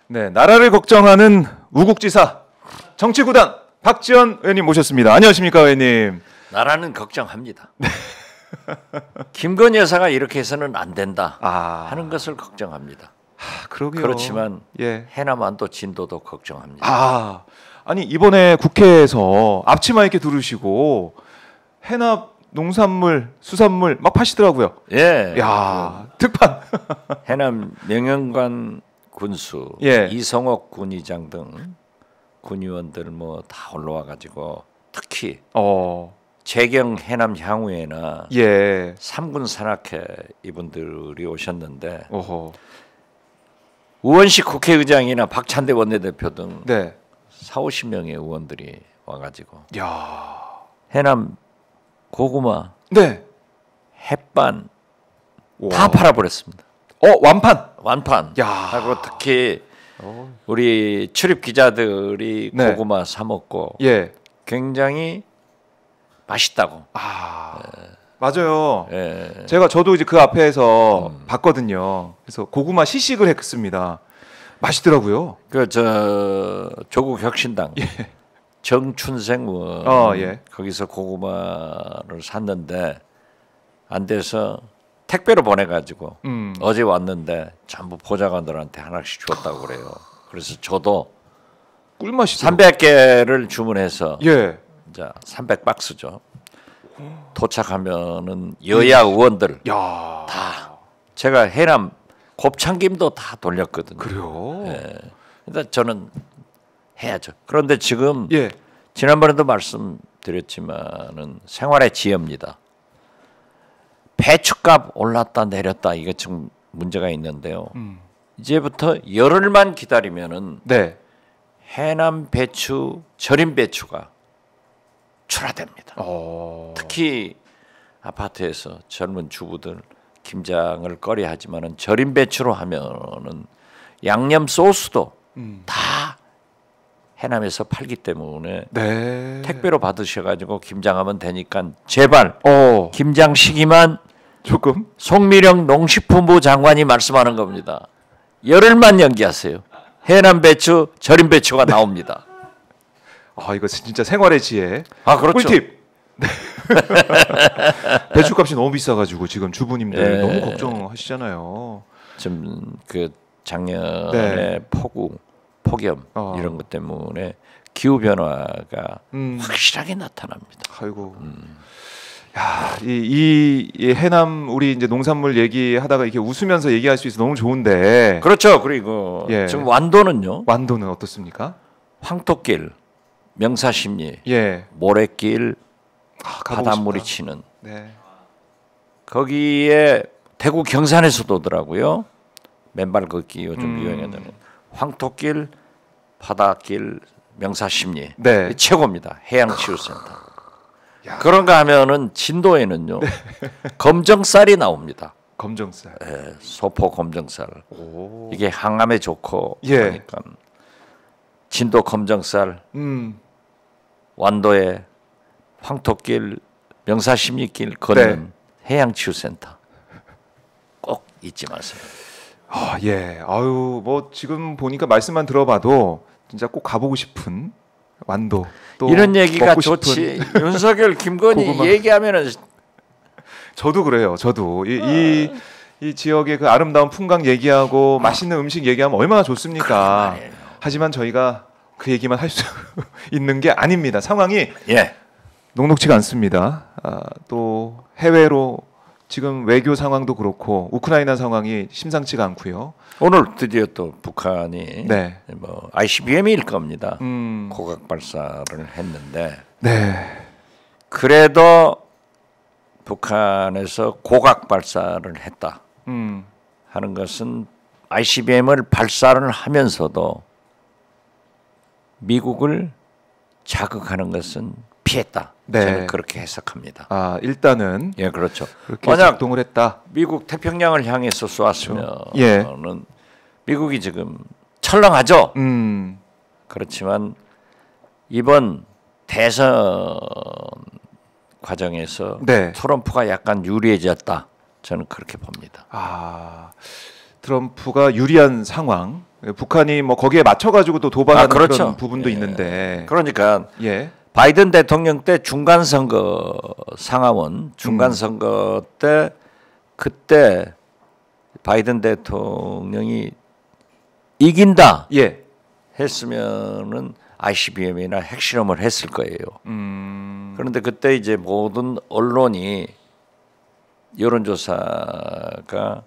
네, 나라를 걱정하는 우국지사 정치구단 박지원 의원님 모셨습니다. 안녕하십니까, 의원님. 나라는 걱정합니다. 김건희 여사가 이렇게 해서는 안 된다 하는 것을 걱정합니다. 그러게요. 그렇지만 해남안도 진도도 걱정합니다. 아니 이번에 국회에서 앞치마 이렇게 두르시고 해남 농산물, 수산물 막 파시더라고요. 예. 야, 특판. 해남 명영관 군수, 이성옥 군의장 등 군의원들 뭐 다 올라와 가지고 특히 재경 해남 향후에나 삼군 산악회 이분들이 오셨는데 우원식 국회의장이나 박찬대 원내대표 등 40-50명의 의원들이 와가지고 해남 고구마, 햇반 다 팔아버렸습니다. 완판. 하고 특히 우리 출입 기자들이 고구마 사 먹고 굉장히 맛있다고. 맞아요. 저도 이제 그 앞에서 봤거든요. 그래서 고구마 시식을 했습니다. 맛있더라고요. 조국 혁신당 정춘생 의원 거기서 고구마를 샀는데 안 돼서 택배로 보내가지고 어제 왔는데 전부 보좌관들한테 하나씩 줬다고 그래요. 그래서 저도 꿀맛이 300개를 주문해서 이제 300박스죠. 도착하면은 여야 의원들 다 제가 해남 곱창김도 다 돌렸거든요. 그래요? 일단 저는 해야죠. 그런데 지금 지난번에도 말씀드렸지만은 생활의 지혜입니다. 배추값 올랐다 내렸다 이게 좀 문제가 있는데요. 이제부터 열흘만 기다리면은 해남 배추 절임 배추가 출하됩니다. 특히 아파트에서 젊은 주부들 김장을 꺼려하지만은 절임 배추로 하면은 양념 소스도 다 해남에서 팔기 때문에 택배로 받으셔가지고 김장하면 되니까 제발 김장 시기만 조금 송미령 농식품부 장관이 말씀하는 겁니다. 열흘만 연기하세요. 해남 배추, 절임 배추가 나옵니다. 이거 진짜 생활의 지혜. 그렇죠. 꿀팁. 배추값이 너무 비싸가지고 지금 주부님들 너무 걱정하시잖아요. 좀 그 작년에 폭염 이런 것 때문에 기후 변화가 확실하게 나타납니다. 아이고. 야, 이 해남 우리 이제 농산물 얘기하다가 이렇게 웃으면서 얘기할 수 있어 너무 좋은데. 그렇죠. 그리고 지금 완도는요. 완도는 어떻습니까? 황토길, 명사심리, 모래길, 바닷물이 치는. 거기에 대구 경산에서도 오더라고요. 맨발 걷기 요즘 유행하는 황토길, 바닷길, 명사심리 최고입니다. 해양치유센터. 그런가 하면은 진도에는요 검정쌀이 나옵니다. 검정쌀. 소포 검정쌀. 이게 항암에 좋고 하니까 진도 검정쌀. 완도에 황토길, 명사심리길 걷는 해양치유센터 꼭 잊지 마세요. 뭐 지금 보니까 말씀만 들어봐도 진짜 꼭 가보고 싶은 완도. 또 이런 얘기가 좋지. 윤석열, 김건희 얘기하면은 저도 그래요. 저도 이 지역의 그 아름다운 풍광 얘기하고 맛있는 음식 얘기하면 얼마나 좋습니까? 하지만 저희가 그 얘기만 할 수 있는 게 아닙니다. 상황이 녹록지가 않습니다. 또 해외로 지금 외교 상황도 그렇고 우크라이나 상황이 심상치가 않고요. 오늘 드디어 또 북한이 뭐 ICBM일 겁니다. 고각 발사를 했는데 그래도 북한에서 고각 발사를 했다 하는 것은 ICBM을 발사를 하면서도 미국을 자극하는 것은 피했다. 저는 그렇게 해석합니다. 일단은 그렇죠. 만약 작동을 했다. 미국 태평양을 향해서 쏘았으면은 미국이 지금 철렁하죠. 그렇지만 이번 대선 과정에서 트럼프가 약간 유리해졌다. 저는 그렇게 봅니다. 트럼프가 유리한 상황. 북한이 뭐 거기에 맞춰가지고 또 도발하는 그렇죠. 그런 부분도 있는데. 그러니까 예. 바이든 대통령 때 중간선거 상하원 중간선거 때 그때 바이든 대통령이 이긴다 예. 했으면은 ICBM이나 핵실험을 했을 거예요. 그런데 그때 이제 모든 언론이 여론조사가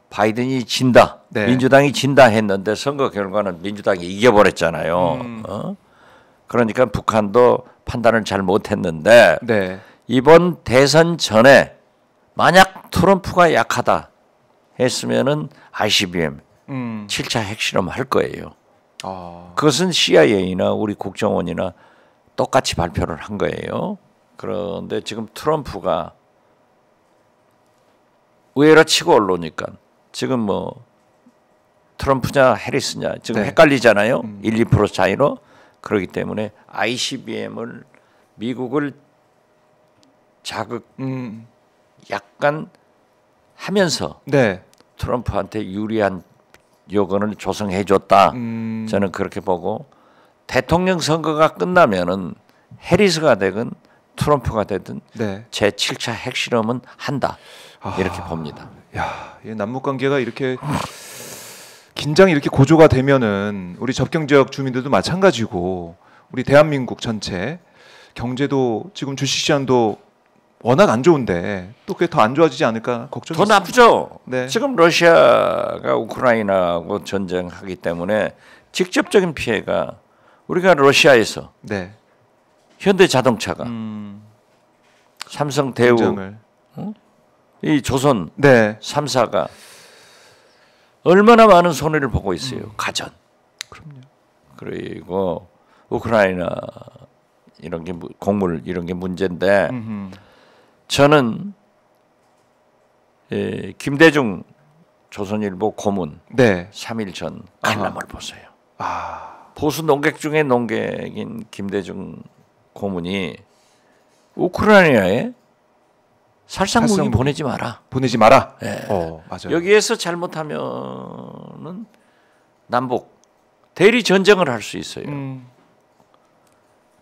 바이든이 진다, 네. 민주당이 진다 했는데 선거 결과는 민주당이 이겨버렸잖아요. 그러니까 북한도 판단을 잘 못했는데 네. 이번 대선 전에 만약 트럼프가 약하다 했으면은 ICBM 7차 핵실험 할 거예요. 그것은 CIA나 우리 국정원이나 똑같이 발표를 한 거예요. 그런데 지금 트럼프가 의외로 치고 올라오니까 지금 뭐 트럼프냐 해리스냐 지금 네. 헷갈리잖아요. 1, 2% 차이로. 그렇기 때문에 ICBM을 미국을 자극 약간 하면서 네. 트럼프한테 유리한 여건을 조성해 줬다. 저는 그렇게 보고 대통령 선거가 끝나면은 해리스가 되든 트럼프가 되든 네. 제 7차 핵실험은 한다. 이렇게 봅니다. 야, 이 남북 관계가 이렇게 긴장이 이렇게 고조가 되면은 우리 접경 지역 주민들도 마찬가지고 우리 대한민국 전체 경제도 지금 주식시장도 워낙 안 좋은데 또 그게 더 안 좋아지지 않을까 걱정이 더 나쁘죠. 네. 지금 러시아가 우크라이나하고 전쟁하기 때문에 직접적인 피해가 우리가 러시아에서 네. 현대자동차가 삼성, 대우, 긴장을. 이 조선 네. 3사가 얼마나 많은 손해를 보고 있어요. 가전. 그럼요. 그리고 우크라이나 이런 게 곡물 이런 게 문제인데 저는 김대중 조선일보 고문 네. 3일 전 칼럼을 보세요. 아. 보수 농객 중에 농객인 김대중 고문이 우크라이나에 살상무기 보내지 마라. 보내지 마라. 네. 맞아요. 여기에서 잘못하면은 남북 대리 전쟁을 할 수 있어요.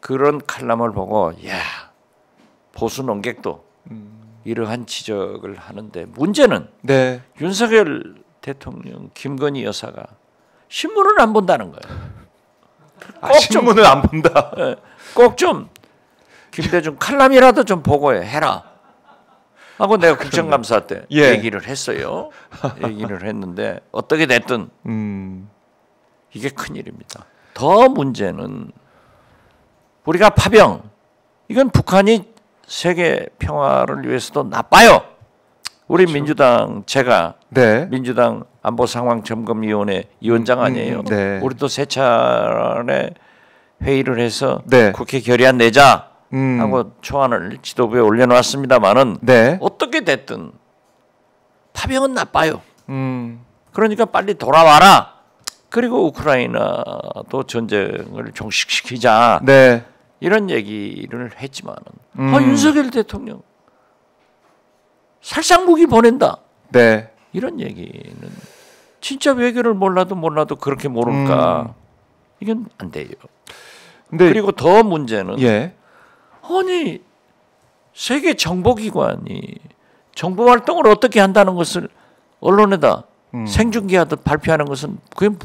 그런 칼럼을 보고 야 보수 농객도 이러한 지적을 하는데 문제는 네. 윤석열 대통령 김건희 여사가 신문을 안 본다는 거예요. 신문을 안 본다. 꼭 좀 김대중 칼럼이라도 좀 보고 해라. 하고 내가 국정감사 때 얘기를 했어요. 얘기를 했는데 어떻게 됐든 이게 큰일입니다. 더 문제는 우리가 파병 이건 북한이 세계 평화를 위해서도 나빠요. 우리 그렇죠. 민주당 제가 네. 민주당 안보상황점검위원회 위원장 아니에요. 네. 우리도 세 차례 회의를 해서 네. 국회 결의안 내자 하고 초안을 지도부에 올려놨습니다만은 네. 어떻게 됐든 파병은 나빠요. 그러니까 빨리 돌아와라. 그리고 우크라이나도 전쟁을 종식시키자. 네. 이런 얘기를 했지만은 윤석열 대통령 살상무기 보낸다. 네. 이런 얘기는 진짜 외교를 몰라도 그렇게 모를까? 이건 안 돼요. 근데 그리고 더 문제는 예. 아니 세계 정보기관이 정보 활동을 어떻게 한다는 것을 언론에다 생중계하듯 발표하는 것은 그게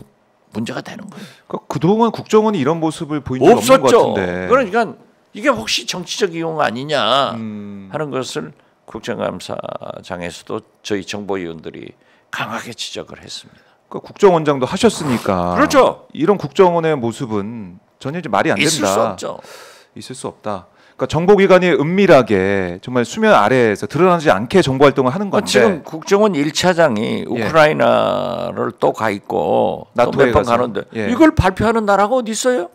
문제가 되는 거예요. 그러니까 그동안 국정원이 이런 모습을 보인 적이 없는 것 같은데. 그러니까 이게 혹시 정치적 이용 아니냐 하는 것을 국정감사장에서도 저희 정보위원들이 강하게 지적을 했습니다. 그러니까 국정원장도 하셨으니까. 그렇죠. 이런 국정원의 모습은 전혀 이제 말이 안 된다. 있을 수 없죠. 있을 수 없다. 그러니까 정보기관이 은밀하게 정말 수면 아래에서 드러나지 않게 정보 활동을 하는 건데. 지금 국정원 1차장이 우크라이나를 또 가 있고 또 몇 번 가는데 이걸 발표하는 나라가 어디 있어요?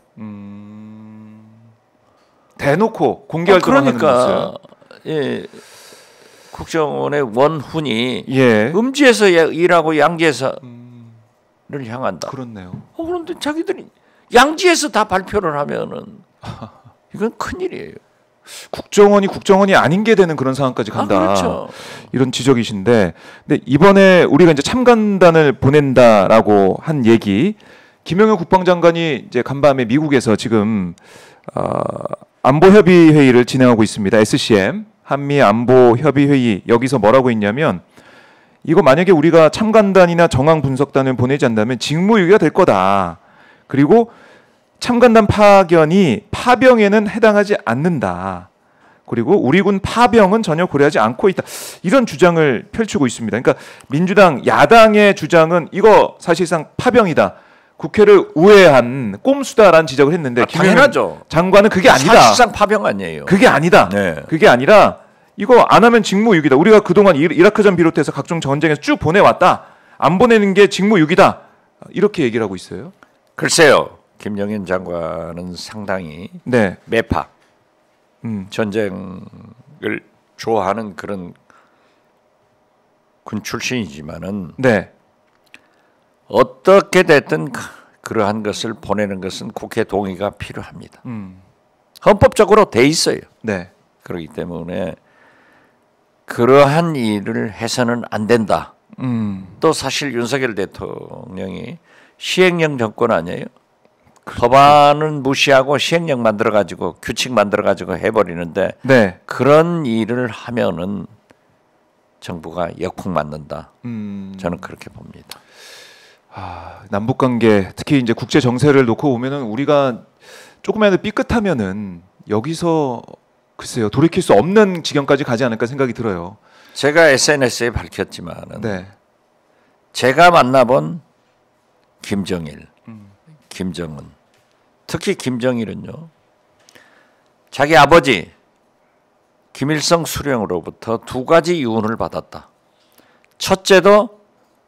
대놓고 공개 활동을 하는 그러니까 국정원의 원훈이 예. 음지에서 일하고 양지에서를 향한다. 그렇네요. 그런데 자기들이 양지에서 다 발표를 하면은 이건 큰일이에요. 국정원이 국정원이 아닌 게 되는 그런 상황까지 간다. 그렇죠. 이런 지적이신데, 근데 이번에 우리가 이제 참관단을 보낸다라고 한 얘기, 김영호 국방장관이 이제 간밤에 미국에서 지금 안보협의 회의를 진행하고 있습니다. SCM 한미 안보협의 회의, 여기서 뭐라고 했냐면, 이거 만약에 우리가 참관단이나 정황 분석단을 보내지 않는다면 직무유기가 될 거다. 그리고 참관단 파견이 파병에는 해당하지 않는다. 그리고 우리 군 파병은 전혀 고려하지 않고 있다. 이런 주장을 펼치고 있습니다. 그러니까 민주당 야당의 주장은 이거 사실상 파병이다. 국회를 우회한 꼼수다라는 지적을 했는데 당연하죠. 장관은 그게 아니다. 사실상 파병 아니에요. 그게 아니다. 네. 그게 아니라 이거 안 하면 직무유기다. 우리가 그동안 이라크전 비롯해서 각종 전쟁에서 쭉 보내왔다. 안 보내는 게 직무유기다. 이렇게 얘기를 하고 있어요. 글쎄요. 김영현 장관은 상당히 네. 매파 전쟁을 좋아하는 그런 군 출신이지만은 네. 어떻게 됐든 그러한 것을 보내는 것은 국회 동의가 필요합니다. 헌법적으로 돼 있어요. 네. 그렇기 때문에 그러한 일을 해서는 안 된다. 또 사실 윤석열 대통령이 시행령 정권 아니에요? 법안은 무시하고 시행령 만들어가지고 규칙 만들어가지고 해버리는데 네. 그런 일을 하면은 정부가 역풍 맞는다. 저는 그렇게 봅니다. 남북 관계, 특히 이제 국제 정세를 놓고 보면은 우리가 조금이라도 삐끗하면은 여기서 글쎄요, 돌이킬 수 없는 지경까지 가지 않을까 생각이 들어요. 제가 SNS에 밝혔지만은 네. 제가 만나본 김정일, 김정은, 특히 김정일은요, 자기 아버지 김일성 수령으로부터 두 가지 유언을 받았다. 첫째도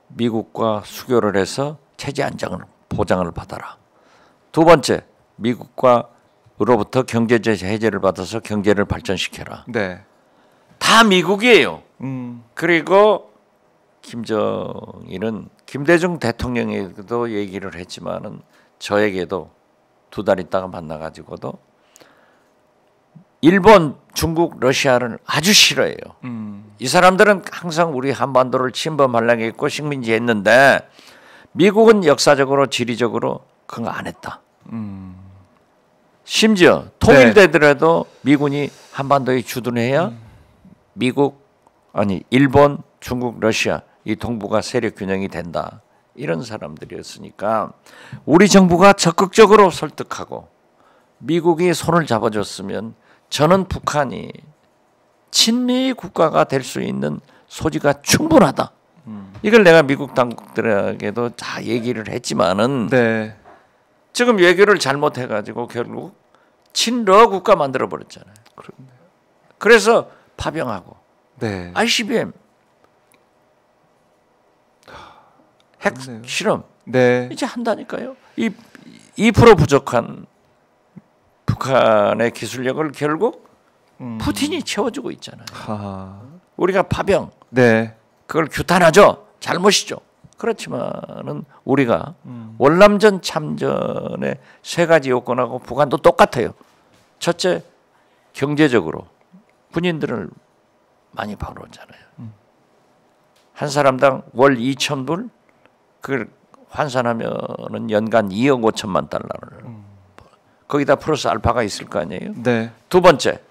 미국과 수교를 해서 체제 안정을 보장을 받아라. 두 번째, 미국과로부터 경제제 해제를 받아서 경제를 발전시켜라. 네. 다 미국이에요. 그리고 김정일은 김대중 대통령에게도 얘기를 했지만은 저에게도 두 달 있다가 만나가지고도 일본, 중국, 러시아를 아주 싫어해요. 이 사람들은 항상 우리 한반도를 침범하려고 했고 식민지 했는데 미국은 역사적으로 지리적으로 그런 거 안 했다. 심지어 통일되더라도 미군이 한반도에 주둔해야 미국, 아니 일본, 중국, 러시아 이 동북아 세력 균형이 된다. 이런 사람들이었으니까 우리 정부가 적극적으로 설득하고 미국이 손을 잡아줬으면 저는 북한이 친미 국가가 될 수 있는 소지가 충분하다. 이걸 내가 미국 당국들에게도 다 얘기를 했지만은 네. 지금 외교를 잘못해가지고 결국 친러 국가 만들어 버렸잖아요. 그래서 파병하고 네. ICBM 핵 그렇네요. 실험 네. 이제 한다니까요. 이 2% 부족한 북한의 기술력을 결국 푸틴이 채워주고 있잖아요. 우리가 파병 네. 그걸 규탄하죠. 잘못이죠. 그렇지만은 우리가 월남전 참전의 세 가지 요건하고 북한도 똑같아요. 첫째, 경제적으로 군인들을 많이 벌어오잖아요. 한 사람당 월 2,000불, 그걸 환산하면은 연간 2억 5천만 달러를. 거기다 플러스 알파가 있을 거 아니에요. 네. 두 번째,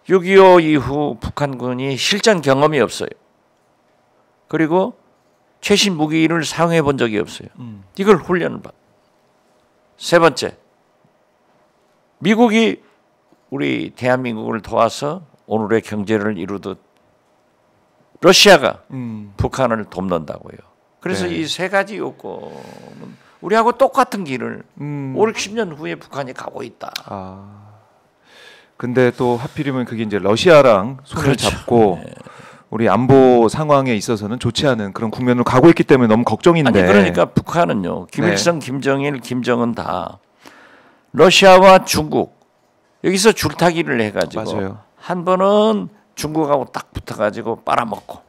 6.25 이후 북한군이 실전 경험이 없어요. 그리고 최신 무기를 사용해 본 적이 없어요. 이걸 훈련을 받. 세 번째, 미국이 우리 대한민국을 도와서 오늘의 경제를 이루듯 러시아가 북한을 돕는다고요. 그래서 네. 이 세 가지 요건은 우리하고 똑같은 길을 5, 60년 후에 북한이 가고 있다. 근데 또 하필이면 그게 이제 러시아랑 손을 그렇죠. 잡고 네. 우리 안보 상황에 있어서는 좋지 않은 그런 국면으로 가고 있기 때문에 너무 걱정인데. 아니 그러니까 북한은요. 김일성, 김정일, 김정은 다 러시아와 중국 여기서 줄타기를 해가지고 맞아요. 한 번은 중국하고 딱 붙어가지고 빨아먹고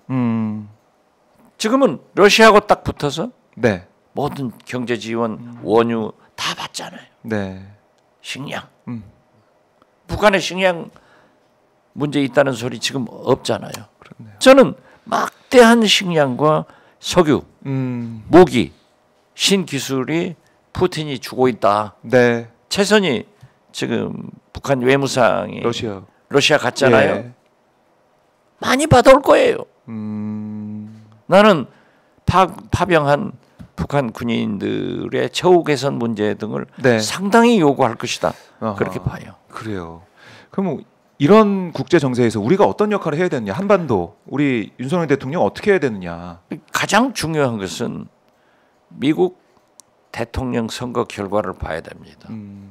지금은 러시아하고 딱 붙어서 네. 모든 경제 지원, 원유 다 받잖아요. 네. 식량. 북한의 식량 문제 있다는 소리 지금 없잖아요. 그렇네요. 저는 막대한 식량과 석유, 무기, 신기술이 푸틴이 주고 있다. 네. 최선희 지금 북한 외무상이 러시아 갔잖아요. 예. 많이 받아올 거예요. 나는 파병한 북한 군인들의 처우 개선 문제 등을 네. 상당히 요구할 것이다. 아하. 그렇게 봐요. 그래요. 그럼 이런 국제 정세에서 우리가 어떤 역할을 해야 되느냐? 한반도 우리 윤석열 대통령 어떻게 해야 되느냐? 가장 중요한 것은 미국 대통령 선거 결과를 봐야 됩니다.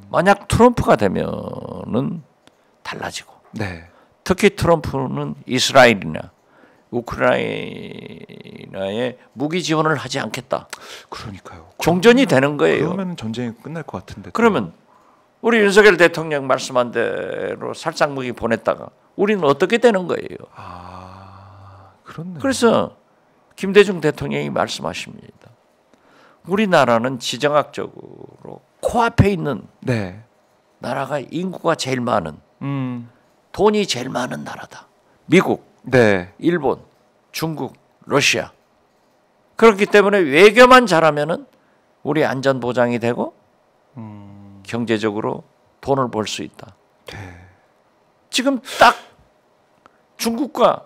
만약 트럼프가 되면은 달라지고, 네. 특히 트럼프는 이스라엘이나 우크라이나에 무기 지원을 하지 않겠다. 그러니까요. 종전이 되는 거예요. 그러면 전쟁이 끝날 것 같은데. 그러면 우리 윤석열 대통령 말씀한 대로 살상 무기 보냈다가 우리는 어떻게 되는 거예요? 그렇네. 그래서 김대중 대통령이 말씀하십니다. 우리나라는 지정학적으로 코앞에 있는 네. 나라가 인구가 제일 많은, 돈이 제일 많은 나라다. 미국, 네. 일본, 중국, 러시아. 그렇기 때문에 외교만 잘하면은 우리 안전 보장이 되고 경제적으로 돈을 벌 수 있다. 네. 지금 딱 중국과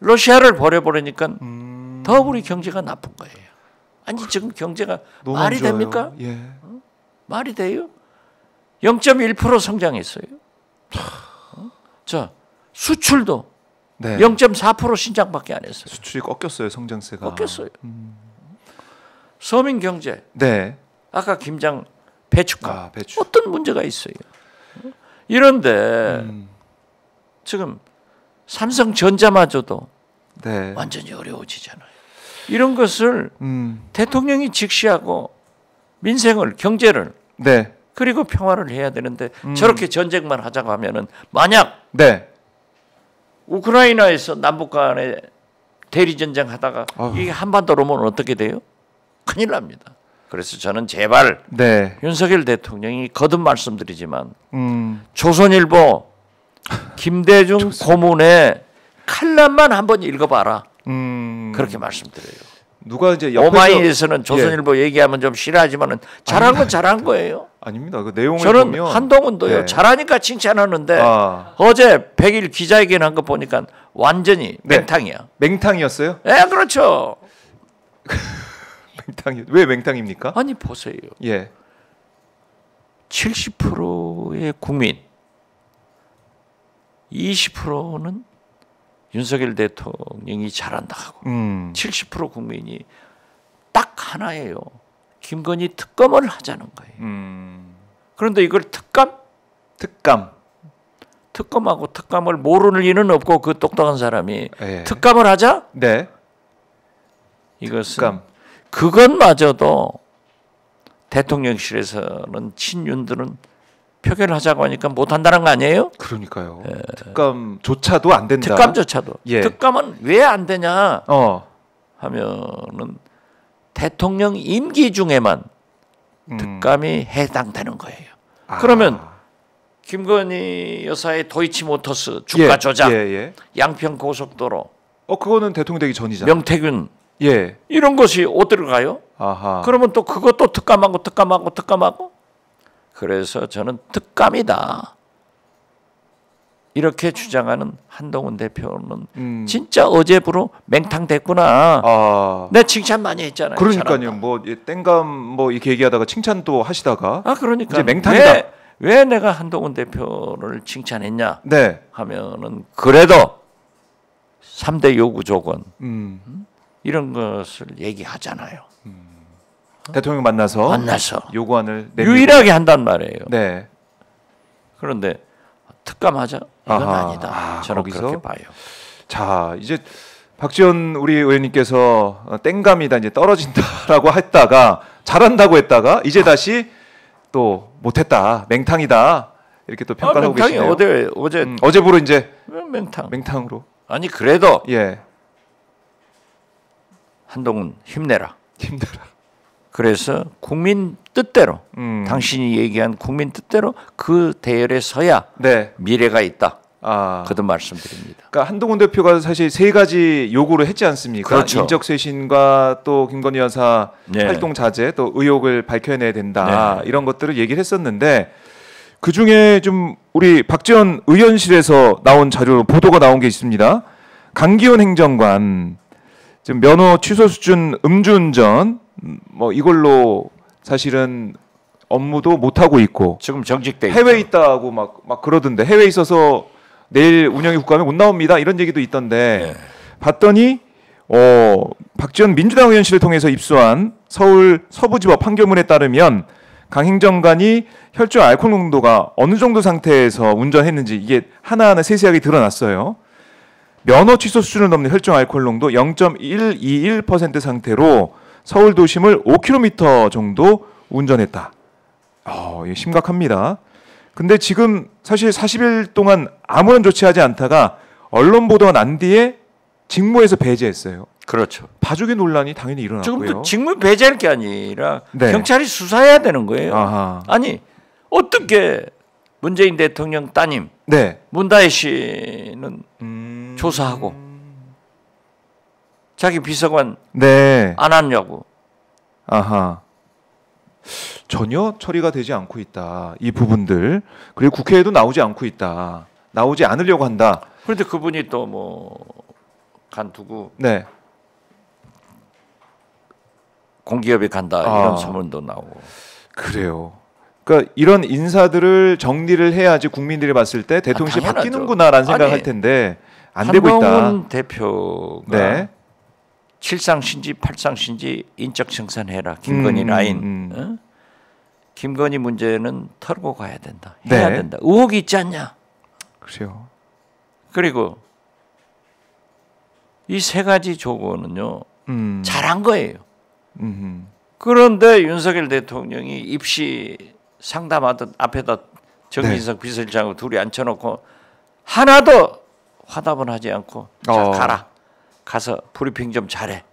러시아를 버려버리니까 더 우리 경제가 나쁜 거예요. 아니 지금 경제가 말이 좋아요. 됩니까? 예. 말이 돼요? 0.1% 성장했어요. 자, 수출도 네. 0.4% 신장밖에 안 했어요. 수출이 꺾였어요. 성장세가. 꺾였어요. 서민 경제. 네. 아까 김장 배추가 배추. 어떤 문제가 있어요. 이런데 지금 삼성전자마저도 네. 완전히 어려워지잖아요. 이런 것을 대통령이 직시하고 민생을, 경제를, 네. 그리고 평화를 해야 되는데 저렇게 전쟁만 하자고 하면은 만약 네. 우크라이나에서 남북 간에 대리 전쟁 하다가 이게 한반도로 오면 어떻게 돼요? 큰일 납니다. 그래서 저는 제발 네. 윤석열 대통령이 거듭 말씀드리지만 조선일보 김대중 고문의 칼럼만 한번 읽어봐라. 그렇게 말씀드려요. 누가 이제 옆에서 오마이뉴스는 조선일보 얘기하면 좀 싫어하지만은 잘한 건 잘한 거예요. 아닙니다. 그 내용을 저는 보면 한동훈도요. 네. 잘하니까 칭찬하는데 어제 100일 기자회견 한 거 보니까 완전히 맹탕이야. 맹탕이었어요? 예, 그렇죠. 맹탕이 왜 맹탕입니까? 아니 보세요. 예. 70%의 국민, 20%는 윤석열 대통령이 잘한다 하고 70% 국민이 딱 하나예요. 김건희 특검을 하자는 거예요. 그런데 이걸 특검하고 특감을 모르는 이는 없고 그 똑똑한 사람이 예. 특감을 하자? 네. 이것은 특감. 그것마저도 대통령실에서는 친윤들은 표결하자고 하니까 못한다는 거 아니에요? 그러니까요. 특감조차도 안 된다. 특감조차도. 예. 특감은 왜 안 되냐 하면은 대통령 임기 중에만 특감이 해당되는 거예요. 그러면 김건희 여사의 도이치모터스 주가 조작, 양평 고속도로, 그거는 대통령 되기 전이잖아요. 명태균, 이런 것이 어디로 가요? 그러면 또 그것도 특감하고. 그래서 저는 특감이다. 이렇게 주장하는 한동훈 대표는 진짜 어제부로 맹탕됐구나. 내 칭찬 많이 했잖아요. 그러니까요. 잘한다. 뭐 땡감 뭐 이렇게 얘기하다가 칭찬도 하시다가 그러니까 이제 맹탕이다. 왜 내가 한동훈 대표를 칭찬했냐? 네. 하면은 그래도 3대 요구 조건 이런 것을 얘기하잖아요. 대통령 만나서 요구안을 내밀고. 유일하게 한단 말이에요. 네. 그런데 특감하자? 이건 아니다. 저는 거기서? 그렇게 봐요. 자, 이제 박지원 우리 의원님께서 땡감이다 이제 떨어진다라고 했다가 잘한다고 했다가 이제 다시 또 못했다 맹탕이다 이렇게 또 평가를 하고 계시네요. 어제부로 이제 맹탕으로. 아니 그래도 예. 한동훈 힘내라. 그래서 국민 뜻대로 당신이 얘기한 국민 뜻대로 그 대열에 서야 네. 미래가 있다. 아. 거듭 말씀드립니다. 그러니까 한동훈 대표가 사실 세 가지 요구를 했지 않습니까? 그렇죠. 인적 쇄신과 또 김건희 여사 네. 활동 자제, 또 의혹을 밝혀내야 된다. 네. 이런 것들을 얘기를 했었는데 그 중에 좀 우리 박지원 의원실에서 나온 자료 보도가 나온 게 있습니다. 강기훈 행정관 지금 면허 취소 수준 음주운전 뭐 이걸로 사실은 업무도 못 하고 있고 지금 정직돼 해외에 있죠. 있다고 막 그러던데 해외에 있어서 내일 운영이 국감에 못 나옵니다 이런 얘기도 있던데 네. 봤더니 박지원 민주당 의원실을 통해서 입수한 서울 서부지법 판결문에 따르면 강 행정관이 혈중 알코올 농도가 어느 정도 상태에서 운전했는지 이게 하나하나 세세하게 드러났어요. 면허 취소 수준을 넘는 혈중 알코올 농도 0.121% 상태로 서울 도심을 5km 정도 운전했다. 이게 심각합니다. 근데 지금 사실 40일 동안 아무런 조치하지 않다가 언론 보도가 난 뒤에 직무에서 배제했어요. 그렇죠. 봐주기 논란이 당연히 일어났고요. 지금도 직무 배제할 게 아니라 네. 경찰이 수사해야 되는 거예요. 아하. 아니 어떻게 문재인 대통령 따님 네. 문다혜 씨는 조사하고 자기 비서관 네. 안 하냐고. 아하. 전혀 처리가 되지 않고 있다. 이 부분들. 그리고 국회에도 나오지 않고 있다. 나오지 않으려고 한다. 그런데 그분이 또 뭐 간두고 네. 공기업에 간다 이런 소문도 나오고. 그래요. 그러니까 이런 인사들을 정리를 해야지 국민들이 봤을 때 대통령실이 당연하죠. 바뀌는구나라는 생각을 할 텐데 안 되고 있다. 한동훈 대표가 네. 7상신지 8상신지 인적 청산해라. 김건희 라인. 어? 김건희 문제는 털고 가야 된다. 해야 네. 된다. 의혹이 있지 않냐. 그래요. 그리고 이 세 가지 조건은요. 잘한 거예요. 그런데 윤석열 대통령이 입시 상담하듯 앞에다 정진석 비서실장하고 둘이 앉혀놓고 하나도 화답은 하지 않고 자 가라. 가서 브리핑 좀 잘해.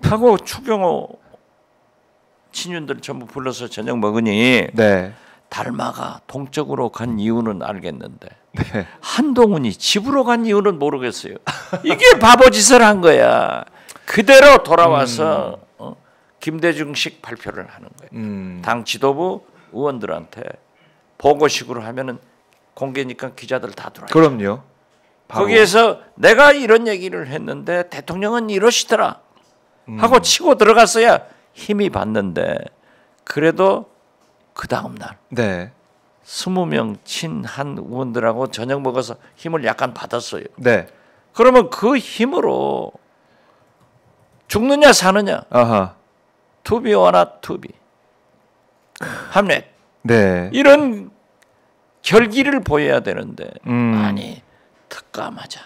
하고 추경호 친윤들 전부 불러서 저녁 먹으니 네. 달마가 동쪽으로 간 이유는 알겠는데 네. 한동훈이 집으로 간 이유는 모르겠어요. 이게 바보짓을 한 거야. 그대로 돌아와서 김대중식 발표를 하는 거예요. 당 지도부 의원들한테 보고식으로 하면은 공개니까 기자들 다 들어와요. 그럼요. 바로. 거기에서 내가 이런 얘기를 했는데 대통령은 이러시더라 하고 치고 들어갔어야 힘이 받는데 그래도 그 다음 날 네. 20명 친한 의원들하고 저녁 먹어서 힘을 약간 받았어요. 네. 그러면 그 힘으로 죽느냐 사느냐 아하. 투비 원아 투비 함렛 네. 이런 결기를 보여야 되는데 아니 특감하자.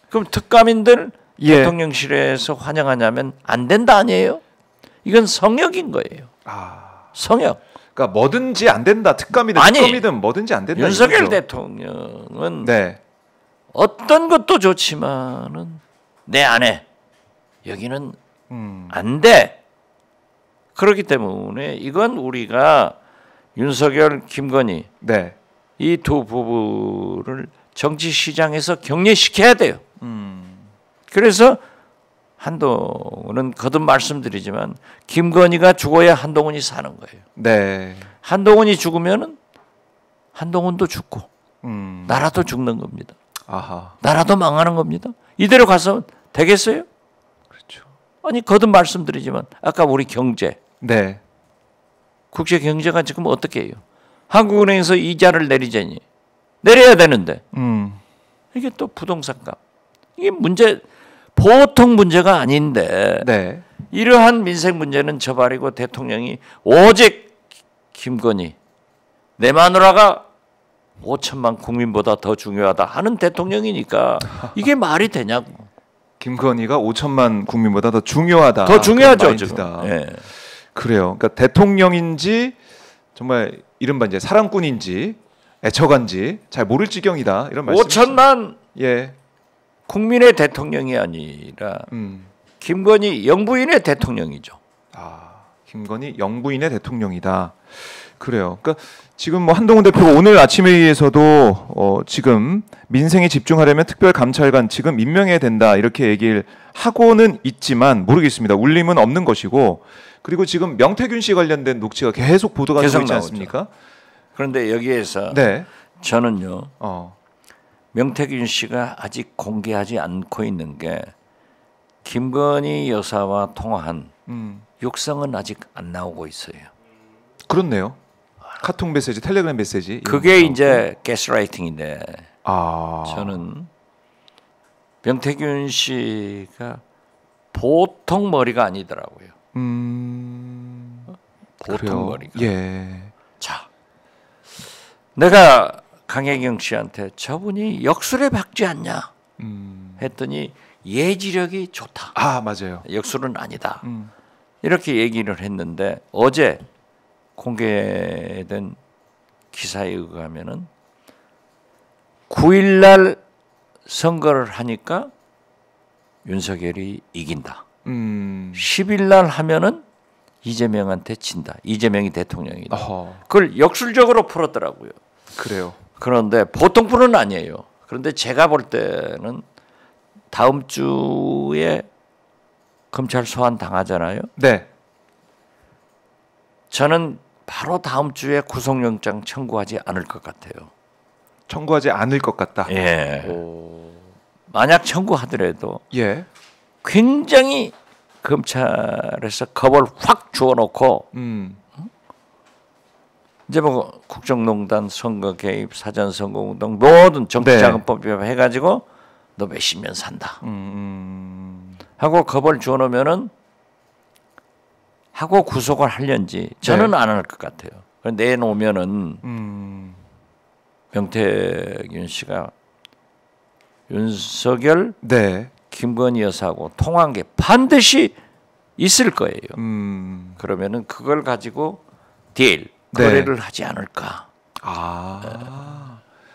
그럼 특감인들 예. 대통령실에서 환영하냐면 안 된다 아니에요? 이건 성역인 거예요. 성역. 그러니까 뭐든지 안 된다. 특감이든 아니, 특검이든 뭐든지 안 된다. 윤석열 이거죠. 대통령은 네. 어떤 것도 좋지만은 내 안에 여기는 안 돼. 그렇기 때문에 이건 우리가 윤석열, 김건희 네. 이 두 부부를 정치 시장에서 격리시켜야 돼요. 그래서 한동훈은 거듭 말씀드리지만 김건희가 죽어야 한동훈이 사는 거예요. 네. 한동훈이 죽으면은 한동훈도 죽고 나라도 죽는 겁니다. 아하. 나라도 망하는 겁니다. 이대로 가서 되겠어요? 그렇죠. 아니 거듭 말씀드리지만 아까 우리 경제, 네. 국제 경제가 지금 어떻게 해요? 한국은행에서 이자를 내리자니 내려야 되는데 이게 또 부동산값 이게 문제 보통 문제가 아닌데 네. 이러한 민생 문제는 저버리고 대통령이 오직 김건희 내 마누라가 5천만 국민보다 더 중요하다 하는 대통령이니까 이게 말이 되냐고. 김건희가 5천만 국민보다 더 중요하다. 더 중요하죠 그런 지금. 마인드다. 예. 그래요. 그러니까 대통령인지 정말 이른바 이제 사랑꾼인지 애처간지 잘 모를 지경이다. 이런 말씀. 5천만 예. 국민의 대통령이 아니라 김건희 영부인의 대통령이죠. 아. 김건희 영부인의 대통령이다. 그래요. 그러니까 지금 뭐 한동훈 대표가 오늘 아침 회의에서도 지금 민생에 집중하려면 특별감찰관 지금 임명해야 된다 이렇게 얘기를 하고는 있지만 모르겠습니다. 울림은 없는 것이고 그리고 지금 명태균 씨 관련된 녹취가 계속 보도가 되고 있지 않습니까? 그런데 여기에서 네. 저는요. 명태균 씨가 아직 공개하지 않고 있는 게 김건희 여사와 통화한 육성은 아직 안 나오고 있어요. 그렇네요. 카톡 메시지, 텔레그램 메시지. 그게 이제 가스라이팅인데 아. 저는 명태균 씨가 보통 머리가 아니더라고요. 보통 그래요? 머리가. 예. 자, 내가 강혜경 씨한테 저분이 역술에 박지 않냐 했더니 예지력이 좋다. 아 맞아요. 역술은 아니다. 이렇게 얘기를 했는데 어제 공개된 기사에 의하면은 9일날 선거를 하니까 윤석열이 이긴다. 10일날 하면은 이재명한테 진다. 이재명이 대통령이다. 그걸 역술적으로 풀었더라고요. 그래요. 그런데 보통 분은 아니에요. 그런데 제가 볼 때는 다음 주에 검찰 소환 당하잖아요. 네. 저는 바로 다음 주에 구속영장 청구하지 않을 것 같아요. 청구하지 않을 것 같다. 예. 만약 청구하더라도 예. 굉장히 검찰에서 겁을 확 주어놓고 이제 뭐 국정농단, 선거 개입, 사전 선거운동 모든 정치자금법 해가지고 너 몇십 년 산다 하고 겁을 주어놓으면은 하고 구속을 하려는지 저는 안 할 것 같아요. 내놓으면은 명태균 씨가 윤석열, 김건희 여사하고 통한 게 반드시 있을 거예요. 그러면은 그걸 가지고 딜 거래를 하지 않을까.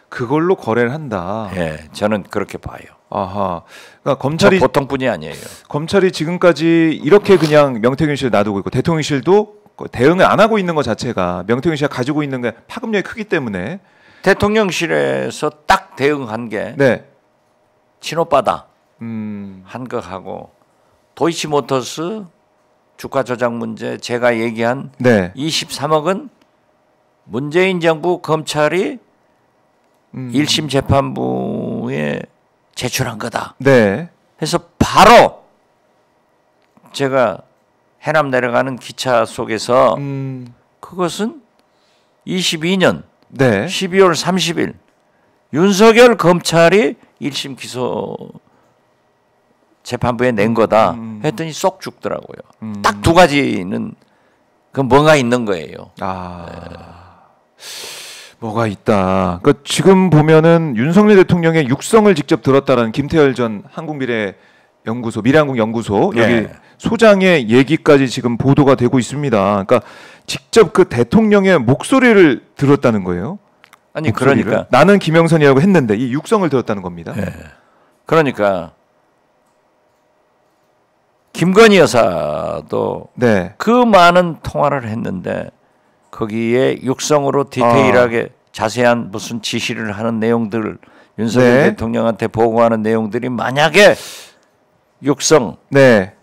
그걸로 거래를 한다. 예, 저는 그렇게 봐요. 아하. 그러니까 검찰이 보통뿐이 아니에요. 검찰이 지금까지 이렇게 그냥 명태균 씨를 놔두고 있고 대통령실도 대응을 안 하고 있는 것 자체가 명태균 씨가 가지고 있는 게 파급력이 크기 때문에 대통령실에서 딱 대응한 게 친오빠다 한 거 하고 도이치모터스 주가 조작 문제 제가 얘기한 23억은 문재인 정부 검찰이 1심 재판부에 제출한 거다. 해서 바로 제가 해남 내려가는 기차 속에서 그것은 22년 12월 30일 윤석열 검찰이 1심 기소 재판부에 낸 거다 했더니 쏙 죽더라고요. 딱 두 가지는 그 뭔가 있는 거예요. 뭐가 있다. 그러니까 지금 보면은 윤석열 대통령의 육성을 직접 들었다라는 김태열 전 한국미래연구소 미래한국연구소 여기 소장의 얘기까지 지금 보도가 되고 있습니다. 그러니까 직접 그 대통령의 목소리를 들었다는 거예요. 아니 목소리를? 그러니까 나는 김영선이라고 했는데 이 육성을 들었다는 겁니다. 그러니까 김건희 여사도 그 많은 통화를 했는데 거기에 육성으로 디테일하게 자세한 무슨 지시를 하는 내용들 윤석열 대통령한테 보고하는 내용들이 만약에 육성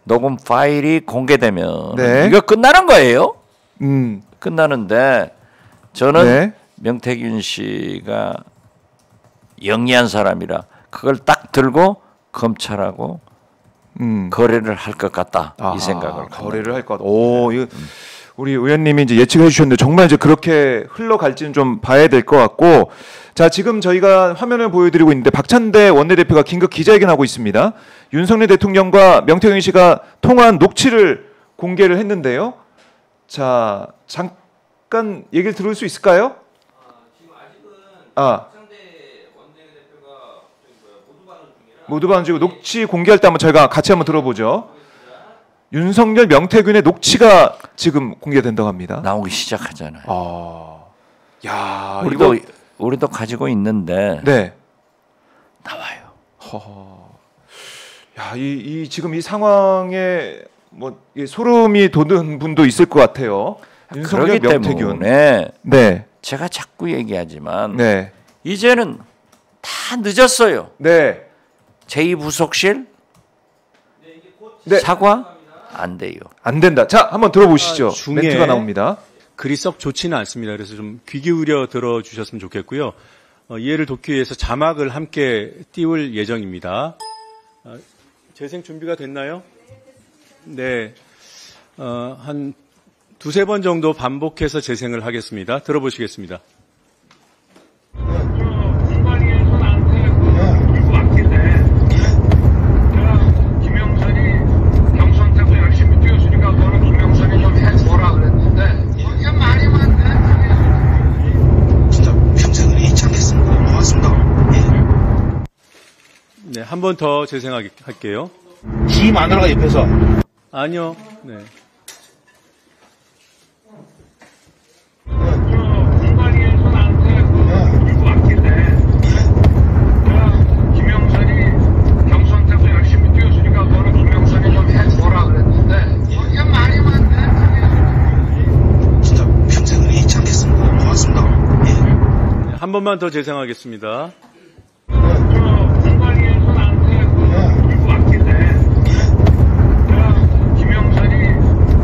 녹음 파일이 공개되면 이거 끝나는 거예요. 끝나는데 저는 명태균 씨가 영리한 사람이라 그걸 딱 들고 검찰하고 거래를 할 것 같다 이 생각을 거래를 할 것 같다. 오 이거 우리 의원님이 이제 예측해 주셨는데 정말 이제 그렇게 흘러갈지는 좀 봐야 될 것 같고 자 지금 저희가 화면을 보여드리고 있는데 박찬대 원내대표가 긴급 기자회견하고 있습니다. 윤석열 대통령과 명태균 씨가 통화한 녹취를 공개를 했는데요. 자 잠깐 얘기를 들을 수 있을까요? 지금 아직은 박찬대 원내대표가 모두 반응 중이고 녹취 공개할 때 한번 저희가 같이 한번 들어보죠. 윤석열, 명태균의 녹취가 지금 공개된다고 합니다. 나오기 시작하잖아요. 야, 우리도 가지고 있는데 나와요. 야, 이 지금 이 상황에 뭐 소름이 돋는 분도 있을 것 같아요. 윤석열, 그렇기 명태균. 때문에 네. 제가 자꾸 얘기하지만 네. 이제는 다 늦었어요. 네. 제2부속실 네. 사과 안 돼요. 안 된다. 자, 한번 들어보시죠. 중에 멘트가 나옵니다. 글이 썩 좋지는 않습니다. 그래서 좀 귀 기울여 들어주셨으면 좋겠고요. 이해를 돕기 위해서 자막을 함께 띄울 예정입니다. 재생 준비가 됐나요? 네. 한 두세 번 정도 반복해서 재생을 하겠습니다. 들어보시겠습니다. 공관위에서 나한테 이거 왔길래 김영선이 경선 때도 열심히 뛰었으니까 너는 김영선이 좀 해줘라 그랬는데 이게 말이 많네. 진짜 평생을 잊지 않겠습니다. 고맙습니다. 네, 한 번 더 재생할게요. 지 마누라가 옆에서 아니요. 네. 공관위에서 나한테 이거 왔길래 김영선이 경선 때도 열심히 뛰었으니까 너는 김영선이 좀 해줘라 그랬는데 이게 말이 많네. 진짜 평생을 잊지 않겠습니다. 고맙습니다. 네, 한 번만 더 재생하겠습니다. 공관위에서 나한테 이거 왔길래 김영선이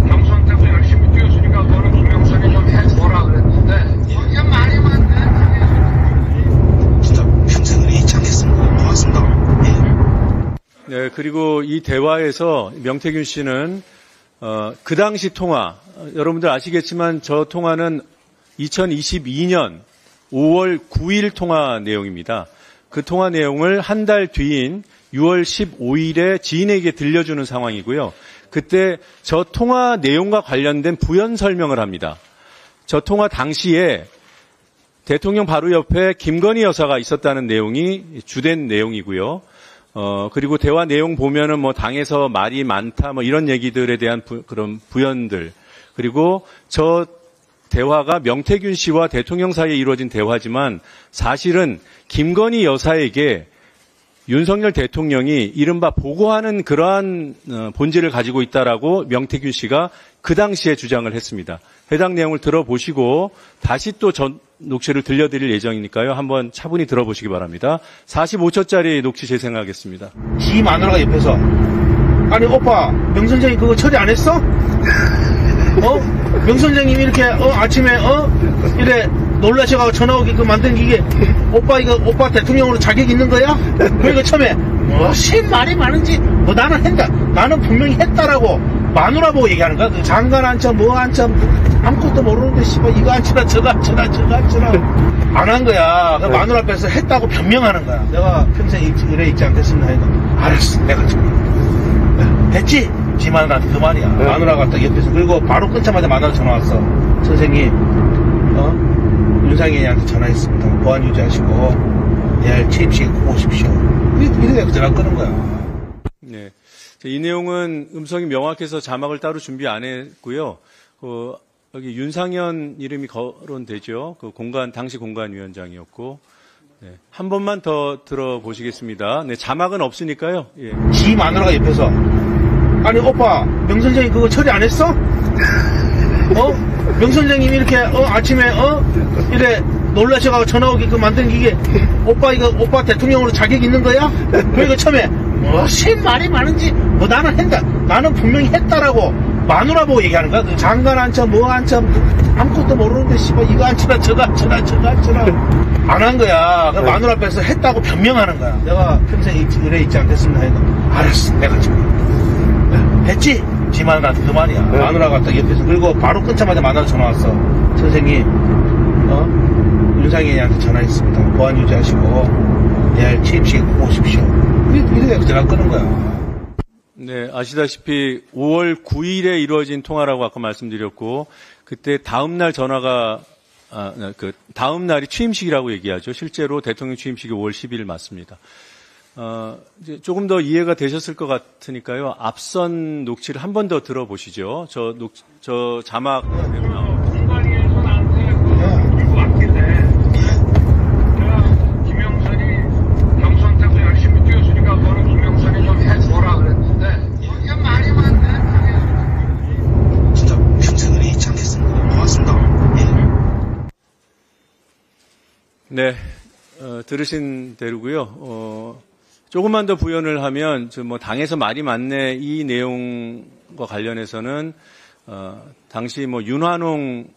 경선 때도 열심히 뛰었으니까 너는 김영선이 좀 해줘라 그랬는데 이게 말이 많네. 진짜 평생을 잊지 않겠습니다. 고맙습니다. 네, 그리고 이 대화에서 명태균 씨는 그 당시 통화, 여러분들 아시겠지만 저 통화는 2022년 5월 9일 통화 내용입니다. 그 통화 내용을 한 달 뒤인 6월 15일에 지인에게 들려주는 상황이고요. 그때 저 통화 내용과 관련된 부연 설명을 합니다. 저 통화 당시에 대통령 바로 옆에 김건희 여사가 있었다는 내용이 주된 내용이고요. 그리고 대화 내용 보면은 뭐 당에서 말이 많다 뭐 이런 얘기들에 대한 그런 부연들, 그리고 저 대화가 명태균 씨와 대통령 사이에 이루어진 대화지만 사실은 김건희 여사에게 윤석열 대통령이 이른바 보고하는 그러한 본질을 가지고 있다라고 명태균 씨가 그 당시에 주장을 했습니다. 해당 내용을 들어보시고 다시 또 전 녹취를 들려드릴 예정이니까요. 한번 차분히 들어보시기 바랍니다. 45초짜리 녹취 재생하겠습니다. 지 마누라가 옆에서 아니 오빠 명선생이 그거 처리 안 했어? 명선생님이 이렇게 아침에 이래 놀라셔가지고 전화 오게끔 만든 게 이게 오빠 이거 오빠 대통령으로 자격 있는 거야? 그러니까 처음에 무슨 말이 많은지 나는 했다. 나는 분명히 했다라고 마누라 보고 얘기하는 거야. 그 장관 한참 뭐 한참 아무것도 모르는데 씨발 이거 한치라 저거 한치라 저거 한치라 안 한 거야. 그 마누라 앞에서 했다고 변명하는 거야. 내가 평생 이래 있지 않겠습니다. 하니까 알았어 내가 좀 했지? 지 마누라한테 그 말이야. 마누라가 딱 옆에서 그리고 바로 끊자마자 마누라 전화 왔어. 선생님 윤상현이한테 전화했습니다. 보안 유지하시고 내일 취임식에 꼭 오십시오. 이렇게 전화 끄는 거야. 네, 이 내용은 음성이 명확해서 자막을 따로 준비 안 했고요. 여기 윤상현 이름이 거론되죠. 그 당시 공관위원장이었고. 네, 한 번만 더 들어보시겠습니다. 네, 자막은 없으니까요. 예. 지 마누라가 옆에서 아니 오빠 명선생이 그거 처리 안 했어? 명선생님이 이렇게 아침에 이래 놀라셔가지고 전화 오게끔 만든 게 이게 오빠 이거 오빠 대통령으로 자격 있는 거야? 그러니까 처음에 무슨 말이 많은지 나는 했다. 나는 분명히 했다라고 마누라 보고 얘기하는 거야. 그 장관 한참 뭐 한참 아무것도 모르는데 씨발 이거 한치라 저거 한치라 저거 한치라 안 한 거야. 그 마누라 앞에서 했다고 변명하는 거야. 내가 평생 이래 있지 않겠습니다. 하니까 알았어 내가 지금 했지? 지 마누라한테 그 말이야. 마누라가 딱 옆에서 그리고 바로 끊자마자 마누라 전화 왔어. 선생님 윤상현이한테 전화했습니다. 보안 유지하시고 내일 취임식에 꼭 오십시오. 이렇게 전화 끄는 거야. 네, 아시다시피 5월 9일에 이루어진 통화라고 아까 말씀드렸고, 그때 다음날 전화가, 다음날이 취임식이라고 얘기하죠. 실제로 대통령 취임식이 5월 10일 맞습니다. 이제 조금 더 이해가 되셨을 것 같으니까요. 앞선 녹취를 한 번 더 들어보시죠. 저 자막. 공관위에서 나한테 이거 왔길래 김영선이 경선 때도 열심히 뛰었으니까 너는 김영선이 좀 해줘라 그랬는데 이게 말이 많네. 네, 들으신 대로고요. 조금만 더 부연을 하면 뭐 당에서 말이 많네 이 내용과 관련해서는 당시 뭐 윤환홍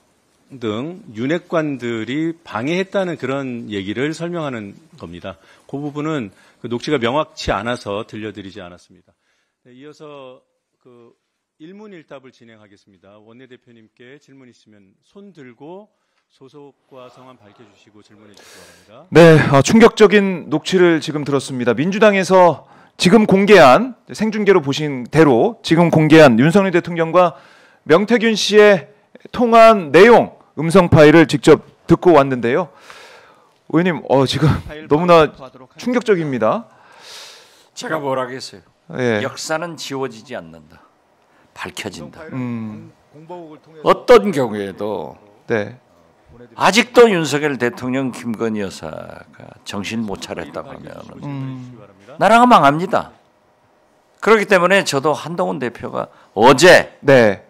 등 윤핵관들이 방해했다는 그런 얘기를 설명하는 겁니다. 그 부분은 그 녹취가 명확치 않아서 들려드리지 않았습니다. 네, 이어서 그 일문일답을 진행하겠습니다. 원내대표님께 질문 있으면 손 들고 소속과 성함 밝혀주시고 질문해 주시기 바랍니다. 네, 충격적인 녹취를 지금 들었습니다. 민주당에서 지금 공개한, 생중계로 보신 대로 지금 공개한 윤석열 대통령과 명태균 씨의 통화한 내용, 음성 파일을 직접 듣고 왔는데요. 의원님, 지금 너무나 충격적입니다. 제가 뭐라 하겠어요. 예. 역사는 지워지지 않는다. 밝혀진다. 어떤 경우에도 네. 아직도 윤석열 대통령 김건희 여사가 정신 못 차렸다고 하면 나라가 망합니다. 그렇기 때문에 저도 한동훈 대표가 어제 네.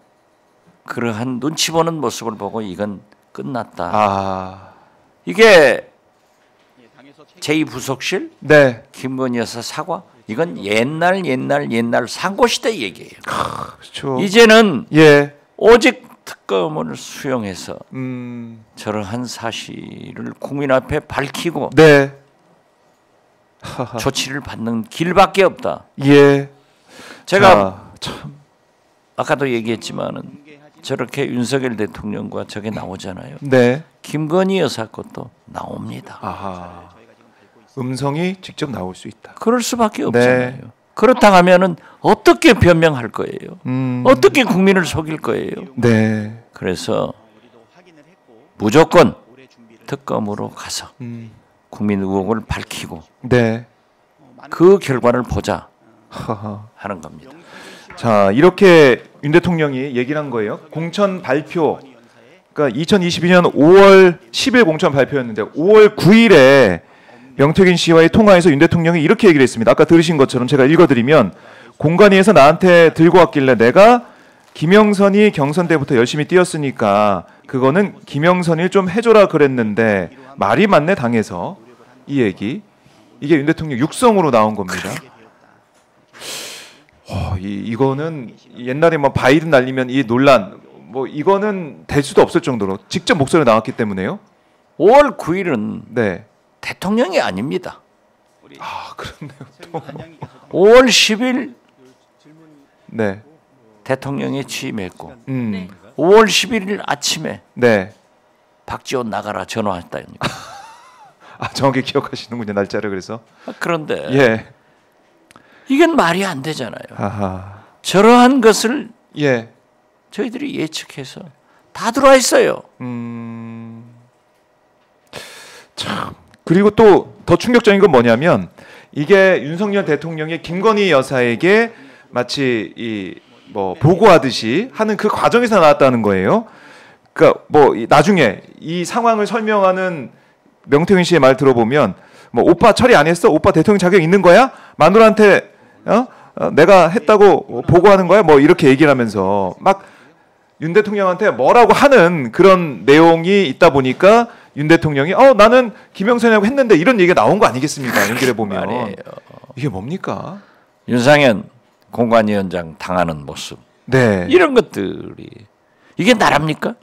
그러한 눈치 보는 모습을 보고 이건 끝났다. 아. 이게 제2부속실 네. 김건희 여사 사과 이건 옛날 상고시대 얘기예요. 그렇죠. 이제는 예. 오직 특검을 수용해서 저러한 사실을 국민 앞에 밝히고 네. 조치를 받는 길밖에 없다. 예. 제가 참. 아까도 얘기했지만은 저렇게 윤석열 대통령과 저게 나오잖아요. 네. 김건희 여사 것도 나옵니다. 아하. 음성이 직접 나올 수 있다. 그럴 수밖에 없잖아요. 네. 그렇다 하면은 어떻게 변명할 거예요? 어떻게 국민을 속일 거예요? 네. 그래서 무조건 특검으로 가서 국민 의혹을 밝히고 네. 그 결과를 보자 하하. 하는 겁니다. 자, 이렇게 윤 대통령이 얘기를 한 거예요. 공천 발표. 그러니까 2022년 5월 10일 공천 발표였는데 5월 9일에 명태균 씨와의 통화에서 윤 대통령이 이렇게 얘기를 했습니다. 아까 들으신 것처럼 제가 읽어드리면 공관위에서 나한테 들고 왔길래 내가 김영선이 경선 때부터 열심히 뛰었으니까 그거는 김영선이 좀 해줘라 그랬는데 말이 맞네 당에서 이 얘기. 이게 윤 대통령 육성으로 나온 겁니다. 이거는 옛날에 뭐 바이든 날리면 이 논란 뭐 이거는 될 수도 없을 정도로 직접 목소리 나왔기 때문에요. 5월 9일은 네. 대통령이 아닙니다. 아, 그렇네요. 5월 10일 네. 대통령이 취임했고 5월 11일 아침에 네. 박지원 나가라 전화했다니까. 아, 정확히 기억하시는군요. 날짜를 그래서. 그런데 예. 이건 말이 안 되잖아요. 아하. 저러한 것을 예. 저희들이 예측해서 다 들어와 있어요. 참. 그리고 또 더 충격적인 건 뭐냐면 이게 윤석열 대통령이 김건희 여사에게 마치 이 뭐 보고하듯이 하는 그 과정에서 나왔다는 거예요. 그러니까 뭐 나중에 이 상황을 설명하는 명태균 씨의 말 들어보면 뭐 오빠 처리 안 했어? 오빠 대통령 자격 있는 거야? 마누라한테 내가 했다고 보고하는 거야? 뭐 이렇게 얘기를 하면서 막 윤 대통령한테 뭐라고 하는 그런 내용이 있다 보니까 윤 대통령이 나는 김영선이라고 했는데 이런 얘기가 나온 거 아니겠습니까? 연결해 보면 말이에요. 이게 뭡니까? 윤상현 공관위원장 당하는 모습. 네. 이런 것들이 이게 나랍니까?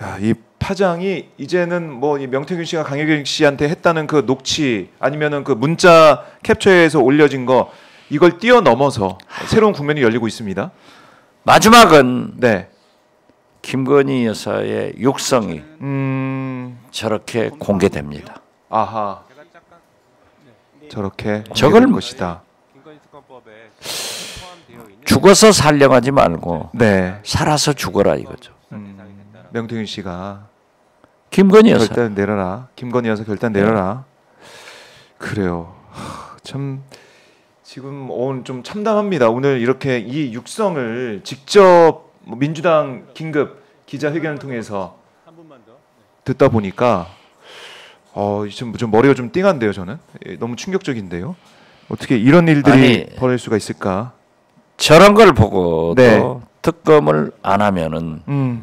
야, 이 파장이 이제는 뭐 이 명태균 씨가 강효경 씨한테 했다는 그 녹취 아니면은 그 문자 캡처해서 올려진 거 이걸 뛰어넘어서 새로운 국면이 열리고 있습니다. 마지막은 네. 김건희 여사의 육성이 저렇게 공개됩니다. 아하. 저렇게 저걸 공개될 것이다. 죽어서 살려가지 말고 네. 살아서 죽어라 이거죠. 명태균 씨가 김건희 여사. 결단 내려라. 김건희 여사 결단 내려라. 그래요. 참 지금 오늘 좀 참담합니다. 오늘 이렇게 이 육성을 직접 민주당 긴급 기자회견을 통해서 듣다 보니까 좀 머리가 좀 띵한데요. 저는 너무 충격적인데요. 어떻게 이런 일들이 벌어질 수가 있을까? 저런 걸 보고도 네. 특검을 안 하면은